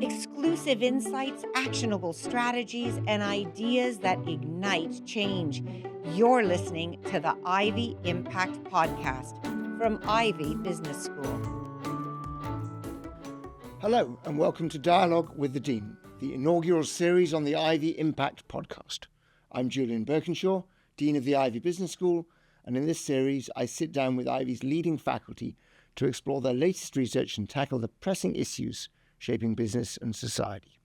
Exclusive insights, actionable strategies, and ideas that ignite change. You're listening to the Ivey Impact Podcast from Ivey Business School. Hello, and welcome to Dialogue with the Dean, the inaugural series on the Ivey Impact Podcast. I'm Julian Birkinshaw, Dean of the Ivey Business School, and in this series, I sit down with Ivey's leading faculty to explore their latest research and tackle the pressing issues shaping business and society.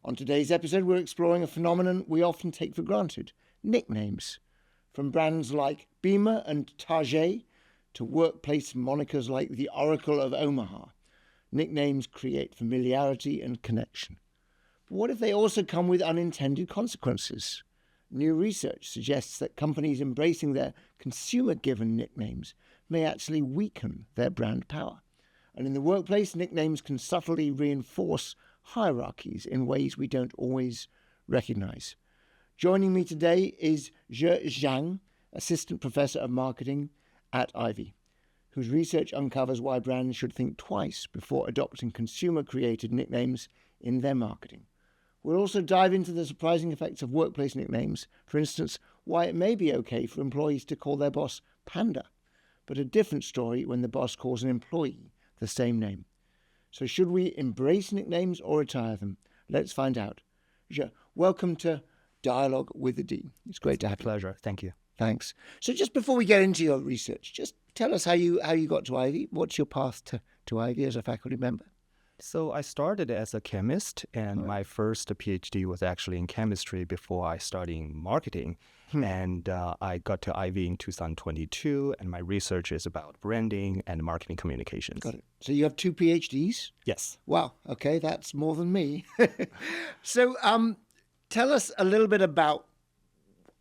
On today's episode, we're exploring a phenomenon we often take for granted, nicknames. From brands like Beemer and Tarzhay to workplace monikers like the Oracle of Omaha, nicknames create familiarity and connection. But what if they also come with unintended consequences? New research suggests that companies embracing their consumer-given nicknames may actually weaken their brand power. And in the workplace, nicknames can subtly reinforce hierarchies in ways we don't always recognize. Joining me today is Zhe Zhang, Assistant Professor of Marketing at Ivey, whose research uncovers why brands should think twice before adopting consumer-created nicknames in their marketing. We'll also dive into the surprising effects of workplace nicknames, for instance, why it may be okay for employees to call their boss Panda, but a different story when the boss calls an employee the same name. So should we embrace nicknames or retire them? Let's find out. Zhe, welcome to Dialogue with the Dean. It's great to have you. Pleasure. Thank you. Thanks. So just before we get into your research, just tell us how you got to Ivey. What's your path to Ivey as a faculty member? So I started as a chemist, and my first PhD was actually in chemistry before I started in marketing. And I got to Ivey in 2022, and my research is about branding and marketing communications. Got it. So you have 2 PhDs? Yes. Wow. Okay, that's more than me. So tell us a little bit about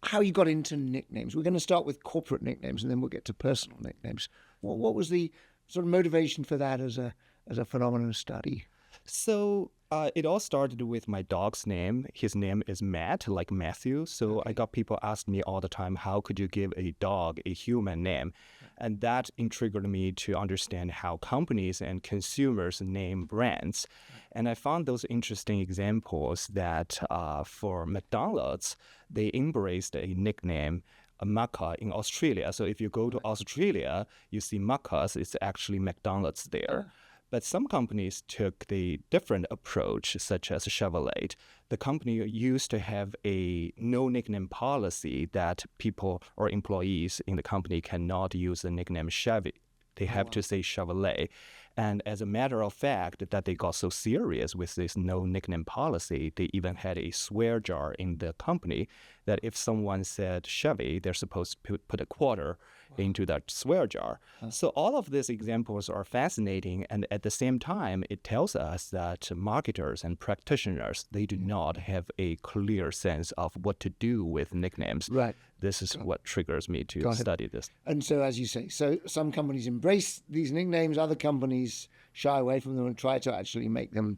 how you got into nicknames. We're going to start with corporate nicknames, and then we'll get to personal nicknames. What was the sort of motivation for that as a phenomenon study? So it all started with my dog's name. His name is Matt, like Matthew. So I got people ask me all the time, how could you give a dog a human name? And that intrigued me to understand how companies and consumers name brands. And I found those interesting examples that for McDonald's, they embraced a nickname, a Maca in Australia. So if you go to Australia, you see Macas, it's actually McDonald's there. But some companies took the different approach, such as Chevrolet. The company used to have a no nickname policy that people or employees in the company cannot use the nickname Chevy. They have to say Chevrolet. And as a matter of fact, that they got so serious with this no nickname policy, they even had a swear jar in the company that if someone said Chevy, they're supposed to put a quarter into that swear jar. So all of these examples are fascinating, and at the same time, it tells us that marketers and practitioners, they do not have a clear sense of what to do with nicknames. Right. This is what triggers me to study this. And so, as you say, so some companies embrace these nicknames, other companies shy away from them and try to actually make them,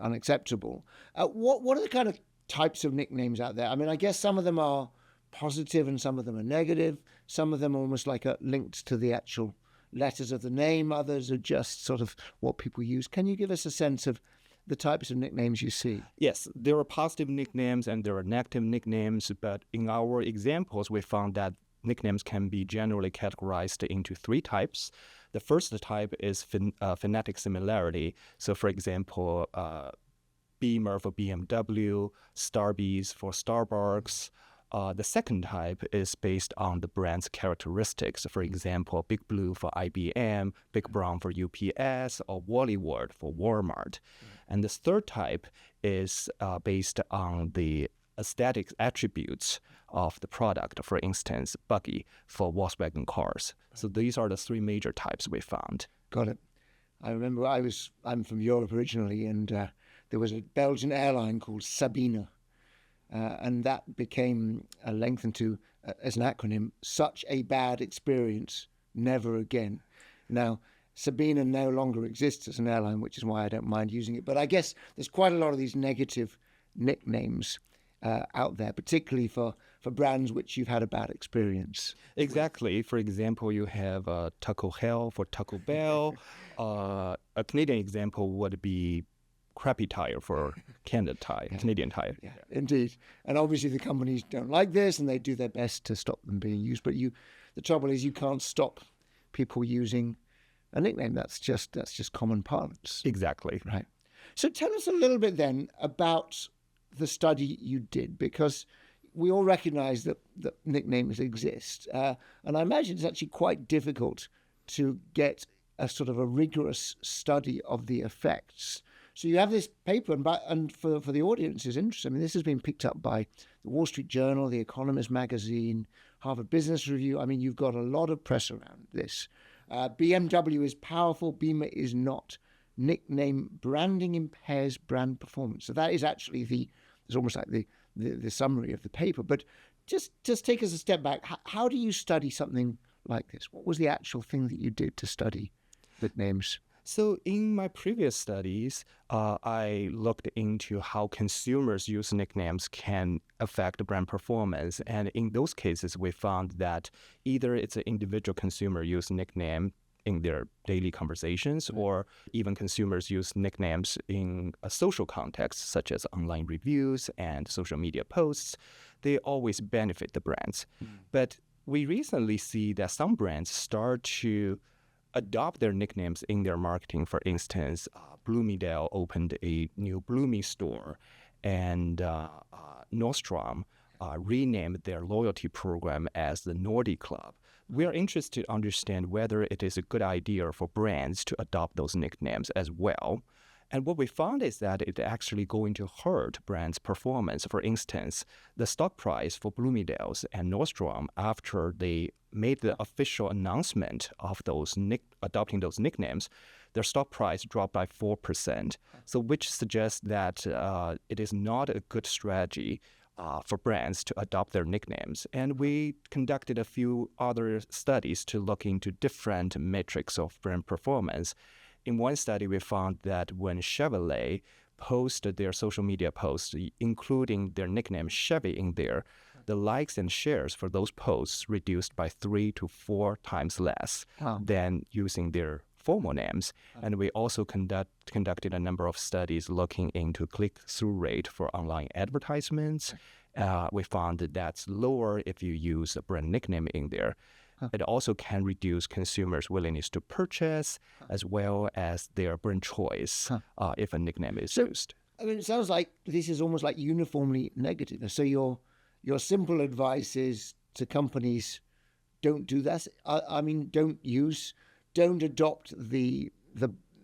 unacceptable. What are the kind of types of nicknames out there? I mean, I guess some of them are positive and some of them are negative. Some of them are almost like linked to the actual letters of the name. Others are just sort of what people use. Can you give us a sense of the types of nicknames you see? Yes, there are positive nicknames and there are negative nicknames, but in our examples, we found that nicknames can be generally categorized into 3 types. The first type is phonetic similarity. So, for example, Beemer for BMW, Starbucks for Starbucks. The second type is based on the brand's characteristics. For example, Big Blue for IBM, Big Brown for UPS, or Wallywood for Walmart. And this third type is based on the aesthetic attributes of the product. For instance, buggy for Volkswagen cars. So these are the 3 major types we found. Got it. I remember I'm from Europe originally, and there was a Belgian airline called Sabine. And that became lengthened to, as an acronym, such a bad experience, never again. Now, Sabine no longer exists as an airline, which is why I don't mind using it. But I guess there's quite a lot of these negative nicknames out there, particularly for brands which you've had a bad experience. Exactly. For example, you have Taco Hell for Taco Bell. A Canadian example would be crappy tire for Canadian tire. Yeah, indeed. And obviously the companies don't like this and they do their best to stop them being used. But the trouble is you can't stop people using a nickname. That's just common parlance. Exactly. Right. So tell us a little bit then about the study you did, because we all recognize that nicknames exist. And I imagine it's actually quite difficult to get a sort of a rigorous study of the effects. So you have this paper, and for the audience's interest, I mean, this has been picked up by the Wall Street Journal, The Economist magazine, Harvard Business Review. I mean, you've got a lot of press around this. BMW is powerful, Beemer is not. Nickname branding impairs brand performance. So that is actually it's almost like the summary of the paper. But just take us a step back. How do you study something like this? What was the actual thing that you did to study nicknames? So in my previous studies, I looked into how consumers use nicknames can affect brand performance. And in those cases, we found that either it's an individual consumer use nickname in their daily conversations, or even consumers use nicknames in a social context, such as online reviews and social media posts. They always benefit the brands. But we recently see that some brands start to adopt their nicknames in their marketing. For instance, Bloomingdale opened a new Bloomy store, and Nordstrom renamed their loyalty program as the Nordy Club. We are interested to understand whether it is a good idea for brands to adopt those nicknames as well. And what we found is that it's actually going to hurt brands' performance. For instance, the stock price for Bloomingdale's and Nordstrom, after they made the official announcement of adopting those nicknames, their stock price dropped by 4%. So which suggests that it is not a good strategy for brands to adopt their nicknames. And we conducted a few other studies to look into different metrics of brand performance. In one study, we found that when Chevrolet posted their social media posts, including their nickname Chevy in there, the likes and shares for those posts reduced by 3 to 4 times less than using their formal names. And we also conducted a number of studies looking into click-through rate for online advertisements. We found that that's lower if you use a brand nickname in there. It also can reduce consumers' willingness to purchase, as well as their brand choice if a nickname is used. I mean, it sounds like this is almost like uniformly negative. So your simple advice is to companies, don't do that. I mean, don't adopt the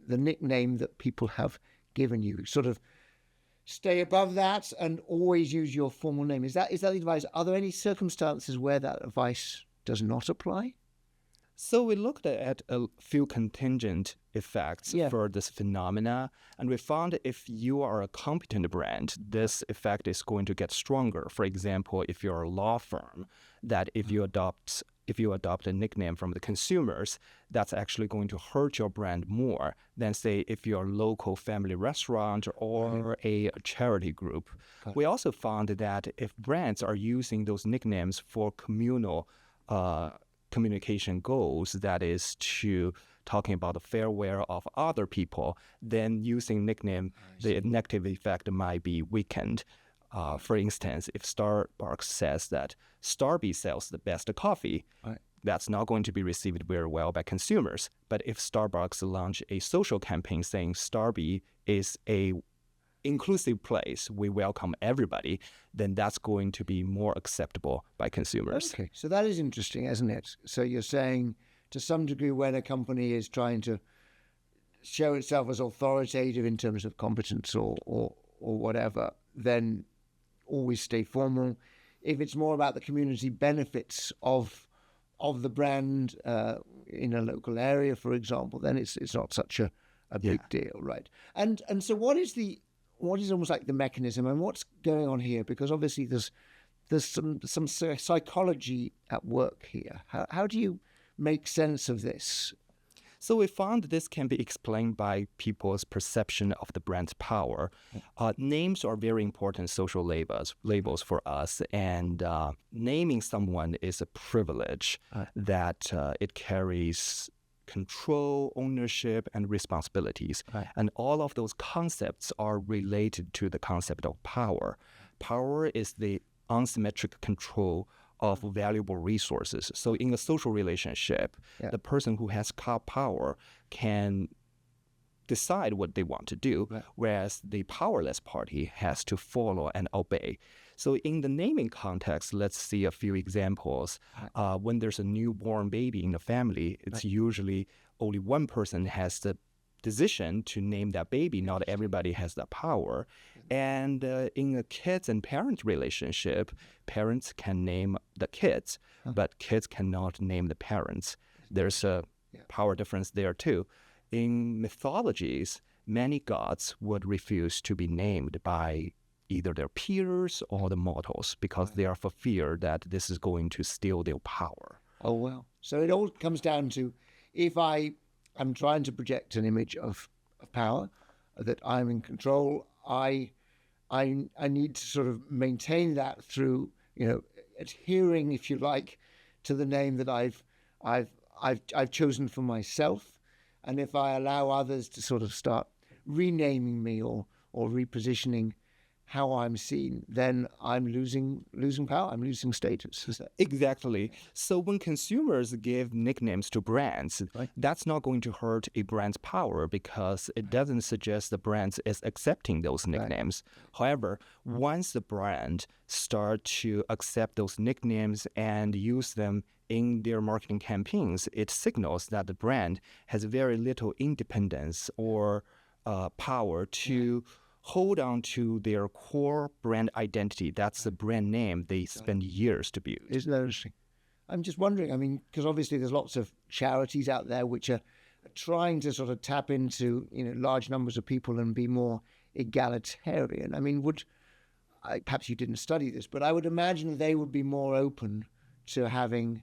nickname that people have given you. Sort of stay above that and always use your formal name. Is that the advice? Are there any circumstances where that advice does not apply? So we looked at a few contingent effects for this phenomena, and we found if you are a competent brand, this effect is going to get stronger. For example, if you're a law firm, that if you adopt a nickname from the consumers, that's actually going to hurt your brand more than, say, if you're a local family restaurant or a charity group. We also found that if brands are using those nicknames for communal communication goals, that is to talking about the farewell of other people, then using nickname, the negative effect might be weakened. For instance, if Starbucks says that Starby sells the best coffee, that's not going to be received very well by consumers. But if Starbucks launch a social campaign saying Starby is a inclusive place, we welcome everybody, then that's going to be more acceptable by consumers. Okay, so that is interesting, isn't it? So you're saying to some degree when a company is trying to show itself as authoritative in terms of competence or whatever, then always stay formal. If it's more about the community benefits of the brand in a local area, for example, then it's not such a big deal, right? And so what is almost like the mechanism and what's going on here? Because obviously there's some psychology at work here. How do you make sense of this? So we found this can be explained by people's perception of the brand's power. Names are very important social labels for us, and naming someone is a privilege that it carries control, ownership, and responsibilities. Right. And all of those concepts are related to the concept of power. Power is the unsymmetric control of valuable resources. So in a social relationship, the person who has power can decide what they want to do, whereas the powerless party has to follow and obey. So in the naming context, let's see a few examples. When there's a newborn baby in the family, it's usually only one person has the decision to name that baby. Not everybody has that power. And in a kids and parent relationship, parents can name the kids, but kids cannot name the parents. There's a power difference there too. In mythologies, many gods would refuse to be named by either their peers or the mortals because they are for fear that this is going to steal their power. Oh, well. So it all comes down to, if I am trying to project an image of power, that I'm in control, I need to sort of maintain that through, adhering, if you like, to the name that I've chosen for myself. And if I allow others to sort of start renaming me or repositioning how I'm seen, then I'm losing power. I'm losing status. Is that exactly? So when consumers give nicknames to brands, that's not going to hurt a brand's power because it doesn't suggest the brand is accepting those nicknames. However, once the brand start to accept those nicknames and use them in their marketing campaigns, it signals that the brand has very little independence or power to hold on to their core brand identity. That's the brand name they spend years to build. Isn't that interesting? I'm just wondering, because obviously there's lots of charities out there which are trying to sort of tap into, large numbers of people and be more egalitarian. Perhaps you didn't study this, but I would imagine they would be more open to having,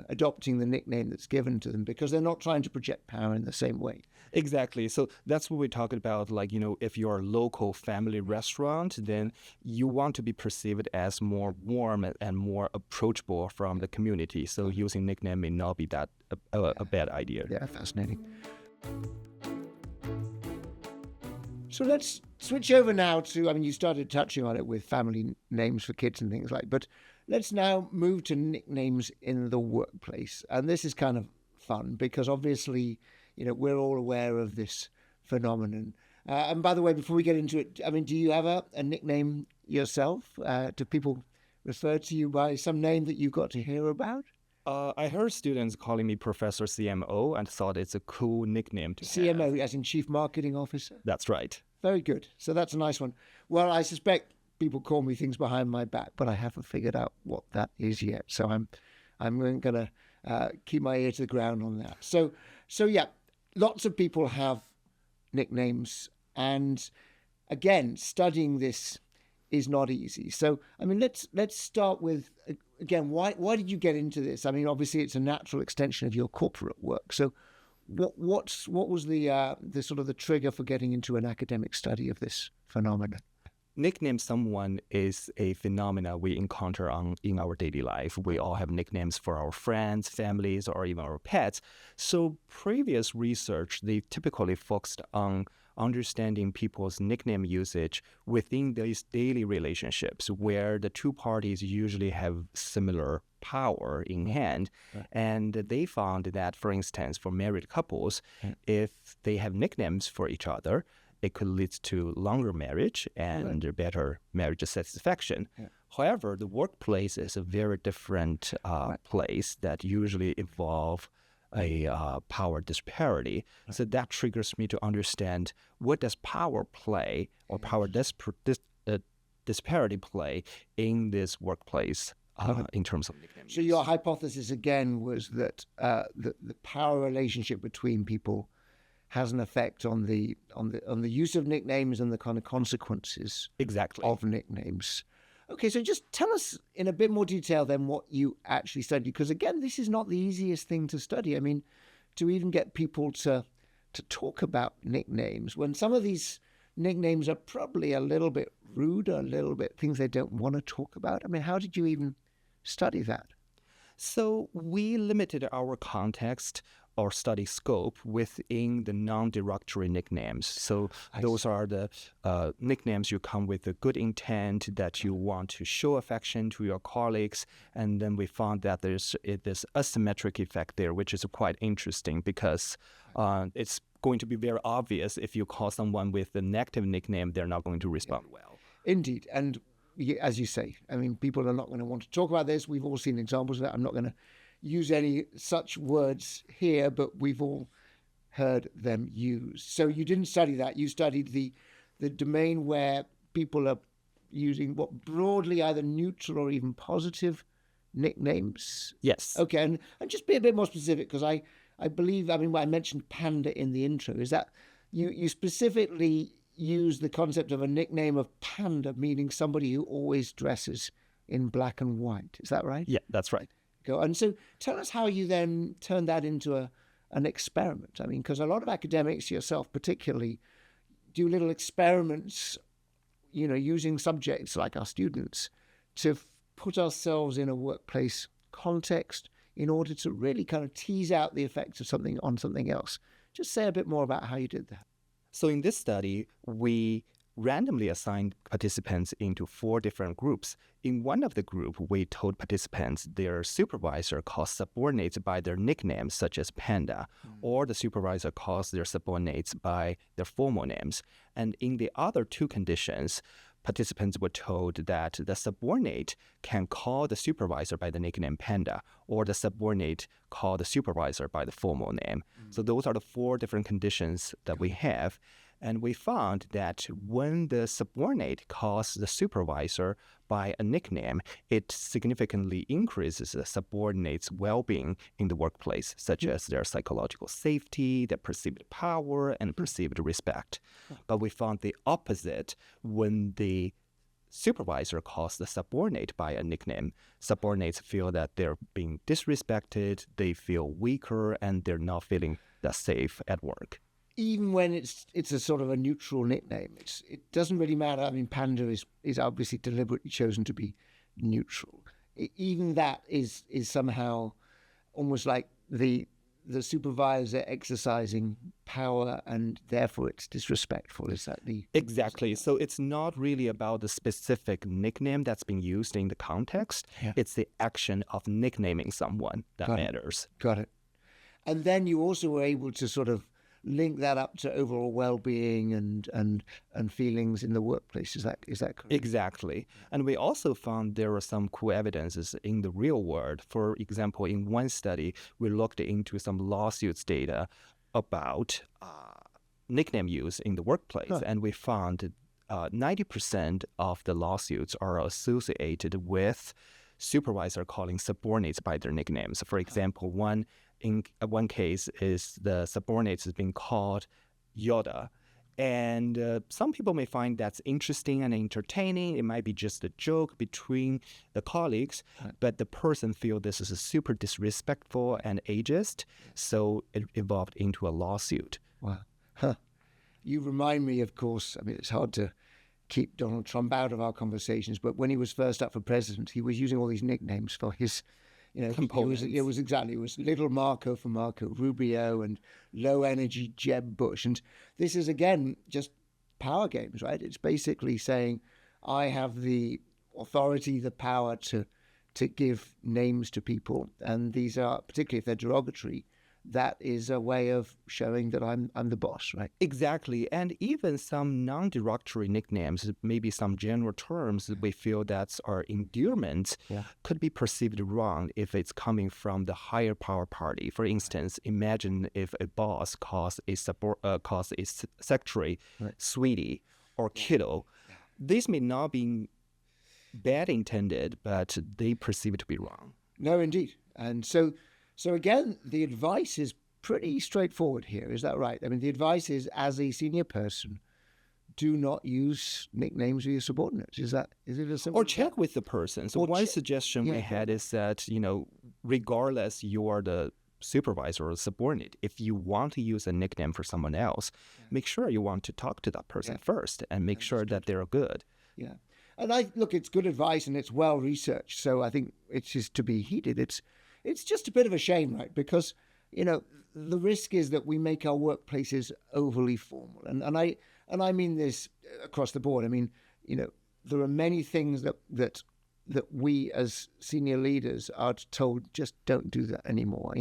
adopting the nickname that's given to them because they're not trying to project power in the same way. Exactly. So that's what we talk about. If you're a local family restaurant, then you want to be perceived as more warm and more approachable from the community. So using nickname may not be that a bad idea. Yeah, fascinating. So let's switch over now to, you started touching on it with family names for kids and things like, but let's now move to nicknames in the workplace. And this is kind of fun because obviously, we're all aware of this phenomenon. And by the way, before we get into it, do you have a nickname yourself? Do people refer to you by some name that you got to hear about? I heard students calling me Professor CMO and thought it's a cool nickname to CMO, have. as in Chief Marketing Officer? That's right. Very good. So that's a nice one. Well, I suspect people call me things behind my back, but I haven't figured out what that is yet. So I'm going to keep my ear to the ground on that. So yeah, lots of people have nicknames, and again, studying this is not easy. So let's start with, again, why did you get into this? Obviously it's a natural extension of your corporate work. So what was the sort of the trigger for getting into an academic study of this phenomenon? Nickname someone is a phenomena we encounter in our daily life. We all have nicknames for our friends, families, or even our pets. So previous research, they typically focused on understanding people's nickname usage within these daily relationships where the two parties usually have similar power in hand. Right. And they found that, for instance, for married couples, if they have nicknames for each other, it could lead to longer marriage and better marriage satisfaction. Yeah. However, the workplace is a very different place that usually involve a power disparity. Right. So that triggers me to understand, what does power play or power disparity play in this workplace in terms of nicknames? So your hypothesis again was that the power relationship between people has an effect on the use of nicknames and the kind of consequences of nicknames. Okay, so just tell us in a bit more detail then what you actually studied, because again, this is not the easiest thing to study. To even get people to talk about nicknames when some of these nicknames are probably a little bit rude, a little bit things they don't want to talk about. How did you even study that? So we limited our context our study scope within the non-derogatory nicknames. So those are the nicknames you come with a good intent that you want to show affection to your colleagues. And then we found that there's this asymmetric effect there, which is quite interesting because it's going to be very obvious if you call someone with a negative nickname, they're not going to respond well. Indeed. And as you say, I mean, people are not going to want to talk about this. We've all seen examples of that. I'm not going to use any such words here, but we've all heard them used. So you didn't study that. You studied the domain where people are using what broadly either neutral or even positive nicknames. Yes. Okay. And just be a bit more specific, because I believe, I mean, I mentioned panda in the intro. Is that you specifically use the concept of a nickname of panda, meaning somebody who always dresses in black and white. Is that right? Yeah, that's right. And so tell us how you then turn that into an experiment. I mean, because a lot of academics, yourself particularly, do little experiments, using subjects like our students to put ourselves in a workplace context in order to really kind of tease out the effects of something on something else. Just say a bit more about how you did that. So in this study, we randomly assigned participants into 4 different groups. In one of the group, we told participants their supervisor calls subordinates by their nicknames, such as Panda, or the supervisor calls their subordinates by their formal names. And in the other 2 conditions, participants were told that the subordinate can call the supervisor by the nickname Panda, or the subordinate call the supervisor by the formal name. So those are the 4 different conditions that we have. And we found that when the subordinate calls the supervisor by a nickname, it significantly increases the subordinate's well-being in the workplace, such as their psychological safety, their perceived power, and perceived respect. But we found the opposite when the supervisor calls the subordinate by a nickname. Subordinates feel that they're being disrespected, they feel weaker, and they're not feeling that safe at work. Even when it's a sort of a neutral nickname, it doesn't really matter. I mean, Panda is obviously deliberately chosen to be neutral. Even that is somehow almost like the supervisor exercising power, and therefore it's disrespectful. Is that the... Exactly. So it's not really about the specific nickname that's being used in the context. Yeah. It's the action of nicknaming someone that matters. Got it. And then you also were able to sort of link that up to overall well-being and feelings in the workplace. Is that correct? Exactly. And we also found there are some cool evidences in the real world. For example, in one study, we looked into some lawsuits data about nickname use in the workplace, and we found 90% of the lawsuits are associated with supervisor calling subordinates by their nicknames. For example, one case is the subordinates is being called Yoda. And some people may find that's interesting and entertaining. It might be just a joke between the colleagues, but the person feels this is super disrespectful and ageist, so it evolved into a lawsuit. Wow. Huh. You remind me, of course, I mean, it's hard to keep Donald Trump out of our conversations, but when he was first up for president, he was using all these nicknames for his... components. It was Little Marco for Marco Rubio and Low Energy Jeb Bush. And this is, again, just power games, right? It's basically saying, I have the authority, the power to give names to people. And these are, particularly if they're derogatory, that is a way of showing that I'm the boss, right? Exactly. And even some non-derogatory nicknames, maybe some general terms that we feel that are endearments, could be perceived wrong if it's coming from the higher power party. For instance, imagine if a boss calls a secretary sweetie or kiddo. These may not be bad intended, but they perceive it to be wrong. No, indeed. And so again, the advice is pretty straightforward here. Is that right? I mean, the advice is, as a senior person, do not use nicknames with your subordinates. Is it as simple? Or check with the person. So one suggestion we had is that, regardless you are the supervisor or subordinate, if you want to use a nickname for someone else, make sure you want to talk to that person first and make sure that they're good. Yeah. And it's good advice and it's well researched. So I think it's just to be heeded. It's just a bit of a shame, right? Because, the risk is that we make our workplaces overly formal. And I mean this across the board. I mean, there are many things that we as senior leaders are told, just don't do that anymore.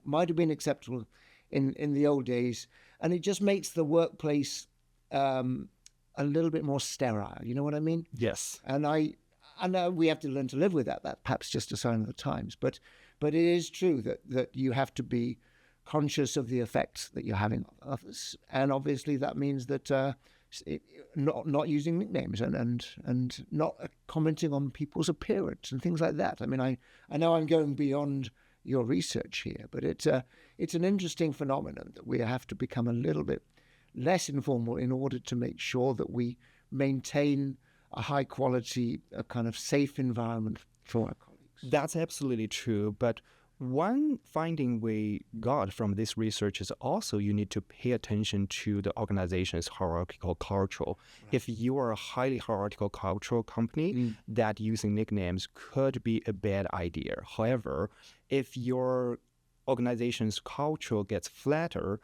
Might have been acceptable in the old days, and it just makes the workplace a little bit more sterile. You know what I mean? Yes. And I know we have to learn to live with that. That's perhaps just a sign of the times. But it is true that you have to be conscious of the effects that you're having on others. And obviously that means that not using nicknames and not commenting on people's appearance and things like that. I mean, I know I'm going beyond your research here, but it's an interesting phenomenon that we have to become a little bit less informal in order to make sure that we maintain a high quality, a kind of safe environment for our colleagues. That's absolutely true. But one finding we got from this research is also you need to pay attention to the organization's hierarchical culture. Right. If you are a highly hierarchical cultural company, that using nicknames could be a bad idea. However, if your organization's culture gets flatter,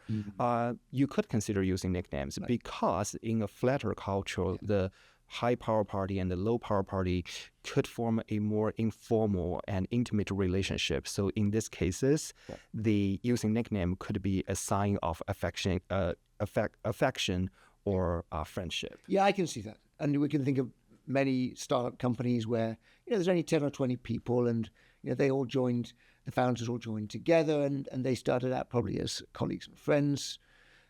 you could consider using nicknames, right, because in a flatter culture, the high power party and the low power party could form a more informal and intimate relationship. So in these cases, the using nickname could be a sign of affection or friendship. Yeah, I can see that. And we can think of many startup companies where there's only 10 or 20 people, and the founders all joined together, and they started out probably as colleagues and friends.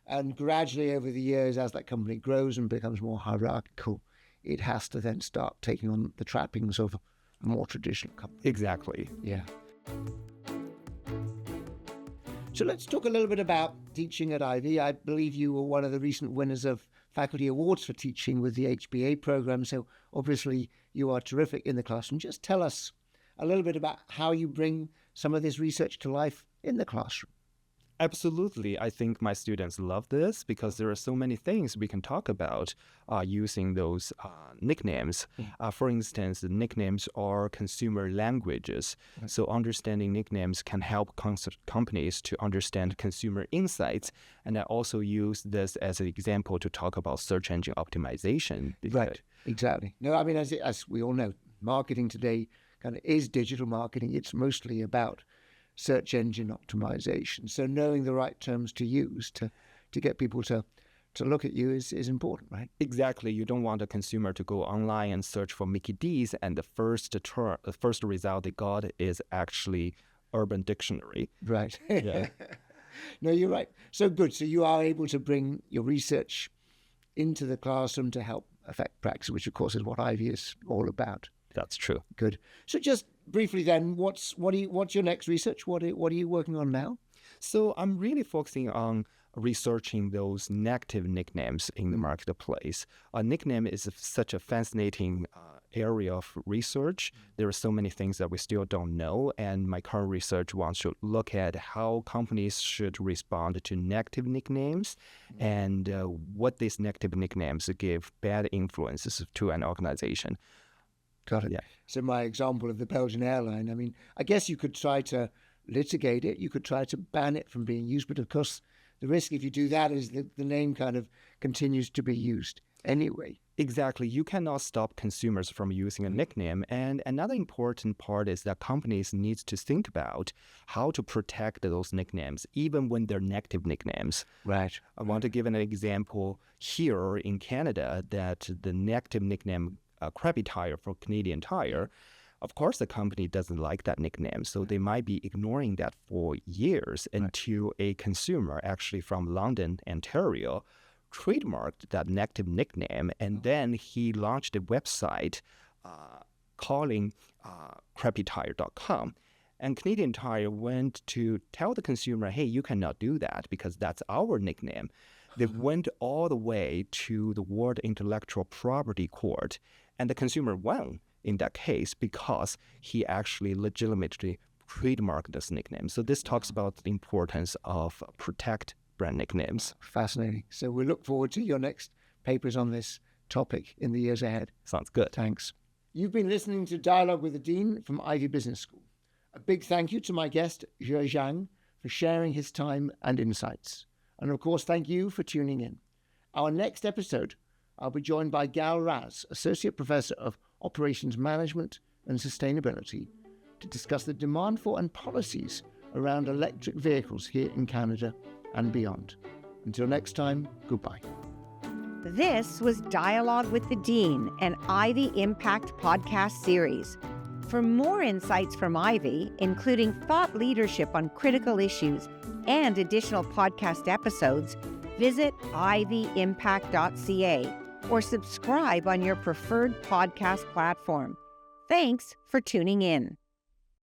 And gradually over the years, as that company grows and becomes more hierarchical, it has to then start taking on the trappings of a more traditional company. Exactly. Yeah. So let's talk a little bit about teaching at Ivey. I believe you were one of the recent winners of faculty awards for teaching with the HBA program. So obviously you are terrific in the classroom. Just tell us a little bit about how you bring some of this research to life in the classroom. Absolutely. I think my students love this because there are so many things we can talk about using those nicknames. For instance, the nicknames are consumer languages. Right. So understanding nicknames can help companies to understand consumer insights. And I also use this as an example to talk about search engine optimization. Right, exactly. No, I mean, as we all know, marketing today kind of is digital marketing. It's mostly about search engine optimization. So knowing the right terms to use to get people to look at you is important, right? Exactly. You don't want a consumer to go online and search for Mickey D's, and the first result they got is actually Urban Dictionary. Right. Yeah. No, you're right. So good. So you are able to bring your research into the classroom to help affect practice, which of course is what Ivey is all about. That's true. Good. So just briefly then, what's your next research? What are you working on now? So I'm really focusing on researching those negative nicknames in the marketplace. A nickname is such a fascinating area of research. There are so many things that we still don't know, and my current research wants to look at how companies should respond to negative nicknames and what these negative nicknames give bad influences to an organization. Got it. Yeah. So my example of the Belgian airline, I mean, I guess you could try to litigate it. You could try to ban it from being used. But of course, the risk if you do that is that the name kind of continues to be used anyway. Exactly. You cannot stop consumers from using a nickname. And another important part is that companies need to think about how to protect those nicknames, even when they're negative nicknames. Right. I want to give an example here in Canada that the negative nickname Crappy Tire for Canadian Tire, of course the company doesn't like that nickname, so they might be ignoring that for years until a consumer actually from London, Ontario, trademarked that negative nickname, and then he launched a website calling crappytire.com. And Canadian Tire went to tell the consumer, hey, you cannot do that because that's our nickname. They went all the way to the World Intellectual Property Court, and the consumer won in that case because he actually legitimately trademarked this nickname. So this talks about the importance of protect brand nicknames. Fascinating. So we look forward to your next papers on this topic in the years ahead. Sounds good. Thanks. You've been listening to Dialogue with the Dean from Ivey Business School. A big thank you to my guest, Zhe Zhang, for sharing his time and insights. And of course, thank you for tuning in. Our next episode, I'll be joined by Gal Raz, Associate Professor of Operations Management and Sustainability, to discuss the demand for and policies around electric vehicles here in Canada and beyond. Until next time, goodbye. This was Dialogue with the Dean, an Ivey Impact podcast series. For more insights from Ivey, including thought leadership on critical issues and additional podcast episodes, visit ivyimpact.ca or subscribe on your preferred podcast platform. Thanks for tuning in.